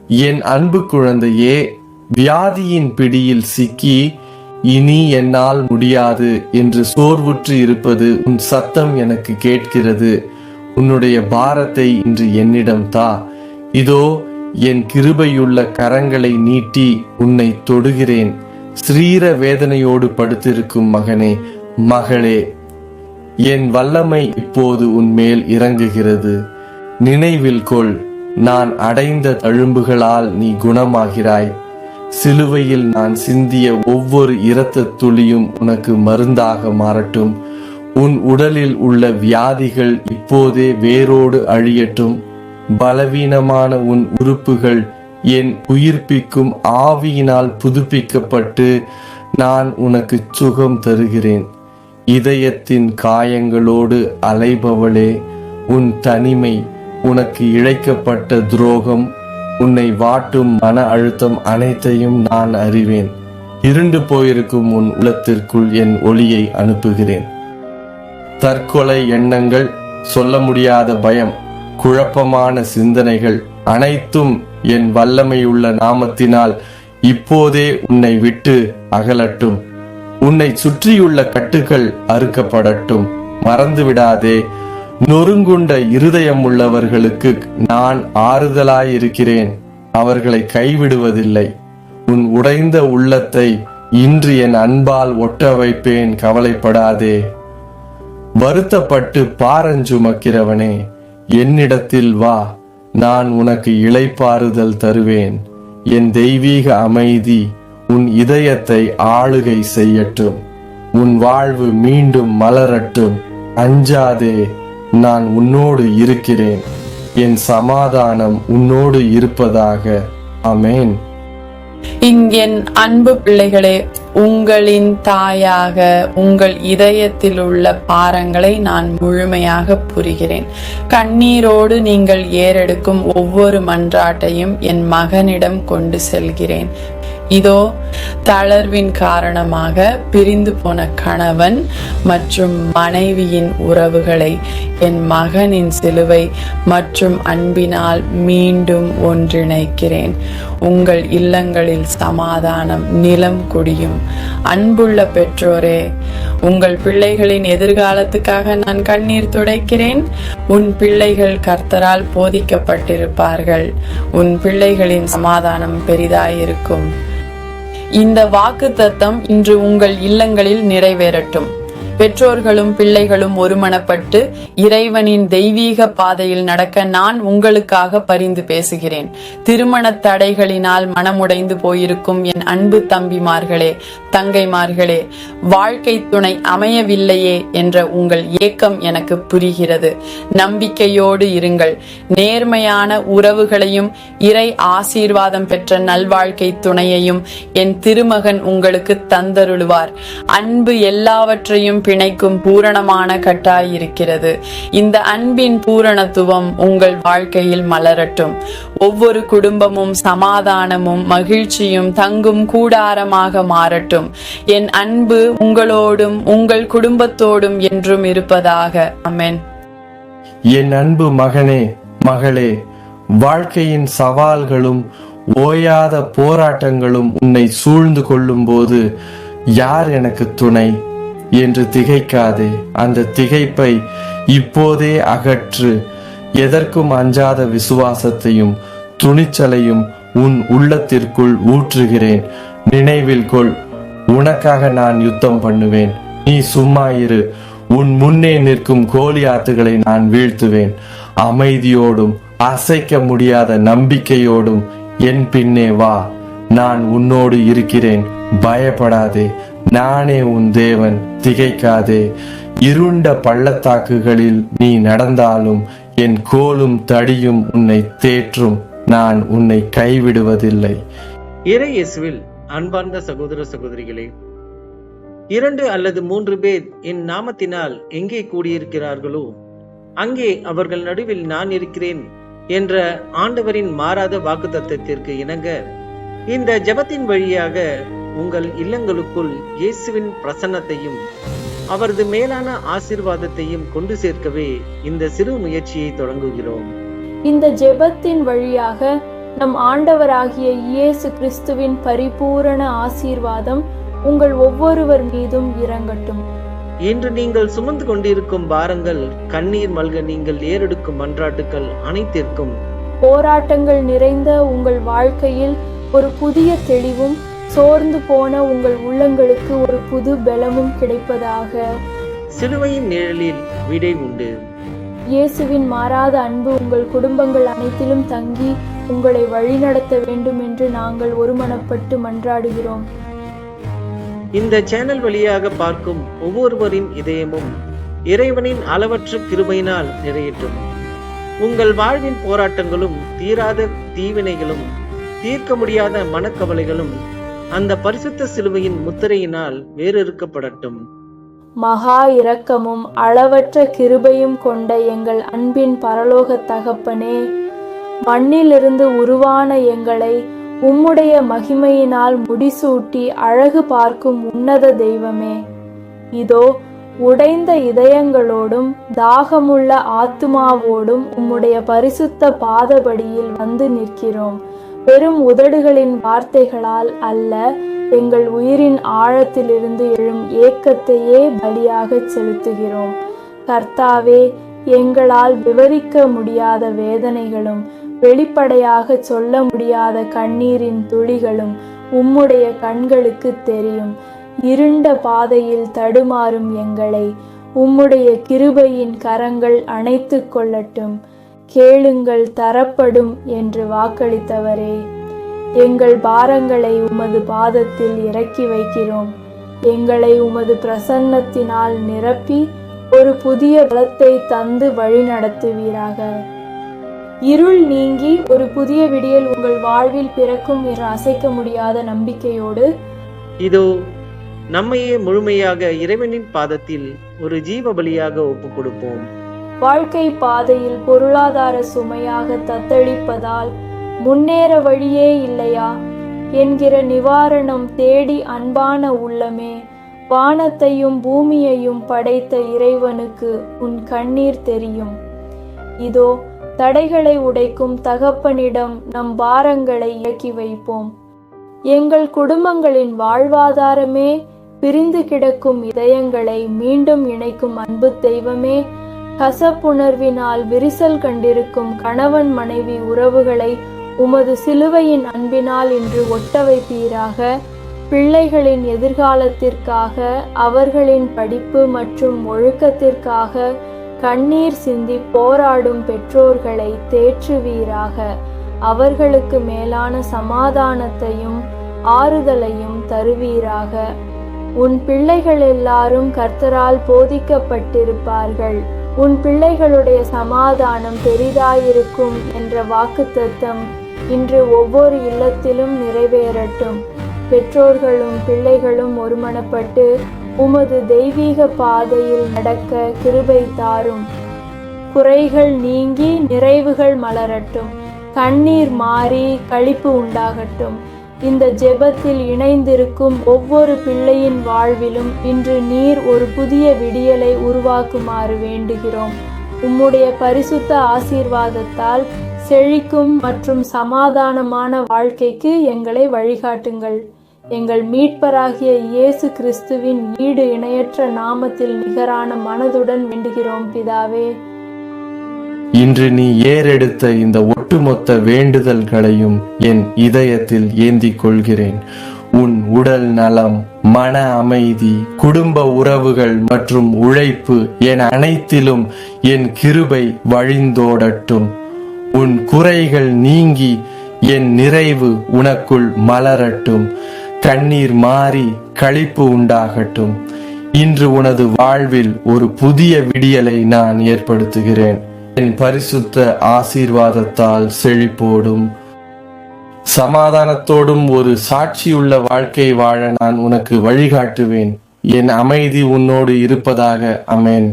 என் அன்பு குழந்தையே, வியாதியின் பிடியில் சிக்கி இனி என்னால் முடியாது என்று சோர்வுற்று இருப்பது உன் சத்தம் எனக்கு கேட்கிறது. உன்னுடைய பாரத்தை இன்று என்னிடம் தா. இதோ என் கிருபையுள்ள கரங்களை நீட்டி உன்னை தொடுகிறேன். ஸ்ரீர வேதனையோடு படுத்திருக்கும் மகனே, மகளே, என் வல்லமை இப்போது உன்மேல் இறங்குகிறது. நினைவில் கொள், நான் அடைந்த தழும்புகளால் நீ குணமாகிறாய். சிலுவையில் நான் சிந்திய ஒவ்வொரு இரத்த துளியும் உனக்கு மருந்தாக மாறட்டும். உன் உடலில் உள்ள வியாதிகள் இப்போதே வேரோடு அழியட்டும். பலவீனமான உன் உறுப்புகள் என் உயிர்ப்பிக்கும் ஆவியினால் புதுப்பிக்கப்பட்டு நான் உனக்கு சுகம் தருகிறேன். இதயத்தின் காயங்களோடு அலைபவளே, உன் தனிமை, உனக்கு இழைக்கப்பட்ட துரோகம், உன்னை வாட்டும் மன அழுத்தம் அனைத்தையும் நான் அறிவேன். இருண்டு போயிருக்கும் உன் உள்ளத்திற்குள் என் ஒளியை அனுப்புகிறேன். தற்கொலை எண்ணங்கள், சொல்ல முடியாத பயம், குழப்பமான சிந்தனைகள் அனைத்தும் என் வல்லமையுள்ள நாமத்தினால் இப்போதே உன்னை விட்டு அகலட்டும். உன்னை சுற்றியுள்ள கட்டுகள் அறுக்கப்படட்டும். மறந்துவிடாதே, நொறுங்குண்ட இருதயம் உள்ளவர்களுக்கு நான் ஆறுதலாயிருக்கிறேன். அவர்களை கைவிடுவதில்லை. உன் உடைந்த உள்ளத்தை இன்று என் அன்பால் ஒட்ட வைப்பேன். கவலைப்படாதே. வருத்தப்பட்டு பாரஞ்சுமக்கிறவனே, என்னிடத்தில் வா, நான் உனக்கு இளைப்பாறுதல் தருவேன். என் தெய்வீக அமைதி உன் இதயத்தை ஆளுகை செய்யட்டும். உன் வாழ்வு மீண்டும் மலரட்டும். அஞ்சாதே, நான் உன்னோடு இருக்கிறேன். என் சமாதானம் உன்னோடு இருப்பதாக. ஆமென். என் அன்பு பிள்ளைகளே, உங்களின் தாயாக உங்கள் இதயத்தில் உள்ள பாரங்களை நான் முழுமையாக புரிகிறேன். கண்ணீரோடு நீங்கள் ஏறெடுக்கும் ஒவ்வொரு மன்றாட்டையும் என் மகனிடம் கொண்டு செல்கிறேன். இதோ தளர்வின் காரணமாக பிரிந்து போன கணவன் மற்றும் மனைவியின் உறவுகளை என் மகனின் சிலுவை மற்றும் அன்பினால் மீண்டும் ஒன்றிணைக்கிறேன். உங்கள் இல்லங்களில் சமாதானம் நிலம் குடியும். அன்புள்ள பெற்றோரே, உங்கள் பிள்ளைகளின் எதிர்காலத்துக்காக நான் கண்ணீர் துடைக்கிறேன். உன் பிள்ளைகள் கர்த்தரால் போதிக்கப்பட்டிருப்பார்கள். உன் பிள்ளைகளின் சமாதானம் பெரிதாயிருக்கும். இந்த வாக்குத்தத்தம் இன்று உங்கள் இல்லங்களில் நிறைவேறட்டும். பெற்றோர்களும் பிள்ளைகளும் ஒருமனப்பட்டு இறைவனின் தெய்வீக பாதையில் நடக்க நான் உங்களுக்காக பரிந்து பேசுகிறேன். திருமண தடைகளினால் மனமுடைந்து போயிருக்கும் என் அன்பு தம்பிமார்களே, தங்கைமார்களே, வாழ்க்கை துணை அமையவில்லையே என்ற உங்கள் ஏக்கம் எனக்கு புரிகிறது. நம்பிக்கையோடு இருங்கள். நேர்மையான உறவுகளையும் இறை ஆசீர்வாதம் பெற்ற நல்வாழ்க்கை துணையையும் என் திருமகன் உங்களுக்கு தந்தருளுவார். அன்பு எல்லாவற்றையும் பிணைக்கும் பூரணமான கட்டாயிருக்கிறது. இந்த அன்பின் பூரணத்துவம் உங்கள் வாழ்க்கையில் மலரட்டும். ஒவ்வொரு குடும்பமும் சமாதானமும் மகிழ்ச்சியும் தங்கும் கூடாரமாக மாறட்டும். என் அன்பு உங்களோடும் உங்கள் குடும்பத்தோடும் என்றும் இருப்பதாக. ஆமென். என் அன்பு மகனே, மகளே, வாழ்க்கையின் சவால்களும் ஓயாத போராட்டங்களும் உன்னை சூழ்ந்து கொள்ளும் போது யார் எனக்கு துணை என்று திகைக்காதே. அந்த திகைப்பை இப்போதே அகற்று. எதற்கும் அஞ்சாத விசுவாசத்தையும் துணிச்சலையும் உன் உள்ளத்திற்குள் ஊற்றுகிறேன். நினைவில் கொள், உனக்காக நான் யுத்தம் பண்ணுவேன். நீ சும்மா இரு. உன் முன்னே நிற்கும் கோலியாத்துகளை நான் வீழ்த்துவேன். அமைதியோடும் அசைக்க முடியாத நம்பிக்கையோடும் என் பின்னே வா. நான் உன்னோடு இருக்கிறேன். பயப்படாதே. நானே உன் தேவன். திகைக்காதே. இருண்ட பள்ளத்தாக்குகளில் நீ நடந்தாலும் என் கோலும் தடியும் உன்னை தேற்றும். நான் உன்னை கைவிடுவதில்லை. இறை இயேசுவில் அன்பார்ந்த சகோதர சகோதரிகளே, 2 அல்லது 3 பேர் என் நாமத்தினால் எங்கே கூடியிருக்கிறார்களோ அங்கே அவர்கள் நடுவில் நான் இருக்கிறேன் என்ற ஆண்டவரின் மாறாத வாக்குத்தத்தத்திற்கு இணங்க இந்த ஜெபத்தின் வழியாக உங்கள் இல்லங்களுக்குள் இயேசுவின் பிரசன்னத்தையும் அவரது மேலான ஆசீர்வாதத்தையும் கொண்டு சேர்க்கவே இந்த சிறு முயற்சியை தொடங்குகிறோம். இந்த ஜெபத்தின் வழியாக நம் ஆண்டவராகிய இயேசு கிறிஸ்துவின் பரிபூரண ஆசீர்வாதம் உங்கள் ஒவ்வொருவர் மீதும் இறங்கட்டும். இன்று நீங்கள் சுமந்து கொண்டிருக்கும் பாரங்கள், கண்ணீர் மல்க நீங்கள் ஏறெடுக்கும் மன்றாட்டுக்கள் அனைத்திற்கும், போராட்டங்கள் நிறைந்த உங்கள் வாழ்க்கையில் ஒரு புதிய தெளிவும், சோர்ந்து போன உங்கள் உள்ளங்களுக்கு ஒரு புது பலமும் கிடைப்பதாக. சிலுவையின் நிழலில் விடை உண்டு. இயேசுவின் மாறாத அன்பு உங்கள் குடும்பங்கள் அனைத்திலும் தங்கி உங்களை வழிநடத்த வேண்டும் என்று நாங்கள் ஒருமனப்பட்டு மன்றாடுகிறோம். இந்த சேனல் வழியாக பார்க்கும் ஒவ்வொருவரின் இதயமும் இறைவனின் அளவற்ற கிருபையினால் நிறையட்டும். உங்கள் வாழ்வின் போராட்டங்களும், தீராத தீவினைகளும், தீர்க்க முடியாத மனக்கவலைகளும் அந்த பரிசுத்த சிலுவையின் முத்திரையினால் வேறறுக்கப்படட்டும். மகா இரக்கமும் அளவற்ற கிருபையும் கொண்ட எங்கள் அன்பின் பரலோக தகப்பனே, மண்ணிலிருந்து உருவான எங்களை உம்முடைய மகிமையினால் முடிசூட்டி அழகு பார்க்கும் உன்னத தெய்வமே, இதோ உடைந்த இதயங்களோடும் தாகமுள்ள ஆத்துமாவோடும் உம்முடைய பரிசுத்த பாதபடியில் வந்து நிற்கிறோம். வெறும் உதடுகளின் வார்த்தைகளால் அல்ல, எங்கள் உயிரின் ஆழத்திலிருந்து எழும் ஏக்கத்தையே பலியாக செலுத்துகிறோம். கர்த்தாவே, எங்களால் விவரிக்க முடியாத வேதனைகளும் வெளிப்படையாக சொல்ல முடியாத கண்ணீரின் துளிகளும் உம்முடைய கண்களுக்கு தெரியும். இருண்ட பாதையில் தடுமாறும் எங்களை உம்முடைய கிருபையின் கரங்கள் அணைத்து கொள்ளட்டும். கேளுங்கள், தரப்படும் என்று வாக்களித்தவரே, எங்கள் பாரங்களை உமது பாதத்தில் இறக்கி வைக்கிறோம். எங்களை உமது பிரசன்னத்தினால் நிரப்பி ஒரு புதிய பலத்தை தந்து வழி நடத்துவீராக. இருள் நீங்கி ஒரு புதிய விடியல் உங்கள் வாழ்வில் பிறக்கும் என்ற அசைக்க முடியாத நம்பிக்கையோடு இதோ நம்மையே முழுமையாக இறைவனின் பாதத்தில் ஒரு ஜீவ பலியாக ஒப்பு கொடுப்போம். வாழ்க்கை பாதையில் பொருளாதார சுமையாக தத்தளிப்பதால் முன்னேற வழியே இல்லையா என்கிற நிவாரணம் தேடி அன்பான உள்ளமே, வானத்தையும் பூமியையும் படைத்த இறைவனுக்கு உன் கண்ணீர் தெரியும். இதோ தடைகளை உடைக்கும் தகப்பனிடம் நம் பாரங்களை இறக்கி வைப்போம். எங்கள் குடும்பங்களின் வாழ்வாதாரமே, பிரிந்து கிடக்கும் இதயங்களை மீண்டும் இணைக்கும் அன்பு தெய்வமே, கசப்புணர்வினால் விரிசல் கண்டிருக்கும் கணவன் மனைவி உறவுகளை உமது சிலுவையின் அன்பினால் இன்று ஒட்ட வைப்பீராக. பிள்ளைகளின் எதிர்காலத்திற்காக, அவர்களின் படிப்பு மற்றும் ஒழுக்கத்திற்காக கண்ணீர் சிந்தி போராடும் பெற்றோர்களை தேற்றுவீராக. அவர்களுக்கு மேலான சமாதானத்தையும் ஆறுதலையும் தருவீராக. உன் பிள்ளைகள் எல்லாரும் கர்த்தரால் போதிக்கப்பட்டிருப்பார்கள். உன் பிள்ளைகளுடைய சமாதானம் பெரிதாயிருக்கும் என்ற வாக்குத்தத்தம் இன்று ஒவ்வொரு இல்லத்திலும் நிறைவேறட்டும். பெற்றோர்களும் பிள்ளைகளும் ஒருமனப்பட்டு உமது தெய்வீக பாதையில் நடக்க கிருபை தாரும். குறைகள் நீங்கி நிறைவுகள் மலரட்டும். கண்ணீர் மாறி களிப்பு உண்டாகட்டும். இந்த ஜெபத்தில் இணைந்திருக்கும் ஒவ்வொரு பிள்ளையின் வாழ்விலும் இன்று நீர் ஒரு புதிய விடியலை உருவாக்குமாறு வேண்டுகிறோம். உம்முடைய பரிசுத்த ஆசீர்வாதத்தால் செழிக்கும் மற்றும் சமாதானமான வாழ்க்கைக்கு எங்களை வழிகாட்டுங்கள். எங்கள் மீட்பராகிய இயேசு கிறிஸ்துவின் ஈடு இணையற்ற நாமத்தில் நிகரான மனதுடன் வேண்டுகிறோம் பிதாவே. இன்று நீ ஏறெடுத்த இந்த ஒட்டுமொத்த வேண்டுதல்களையும் என் இதயத்தில் ஏந்திக் கொள்கிறேன். உன் உடல் நலம், மன அமைதி, குடும்ப உறவுகள் மற்றும் உழைப்பு என அனைத்திலும் என் கிருபை வழிந்தோடட்டும். உன் குறைகள் நீங்கி என் நிறைவு உனக்குள் மலரட்டும். கண்ணீர் மாறி களிப்பு உண்டாகட்டும். இன்று உனது வாழ்வில் ஒரு புதிய விடியலை நான் ஏற்படுத்துகிறேன். என் பரிசுத்த ஆசீர்வாதத்தால் செழிப்போடும் சமாதானத்தோடும் ஒரு சாட்சியுள்ள வாழ்க்கை வாழ நான் உனக்கு வழிகாட்டுவேன். என் அமைதி உன்னோடு இருப்பதாக. அமேன்.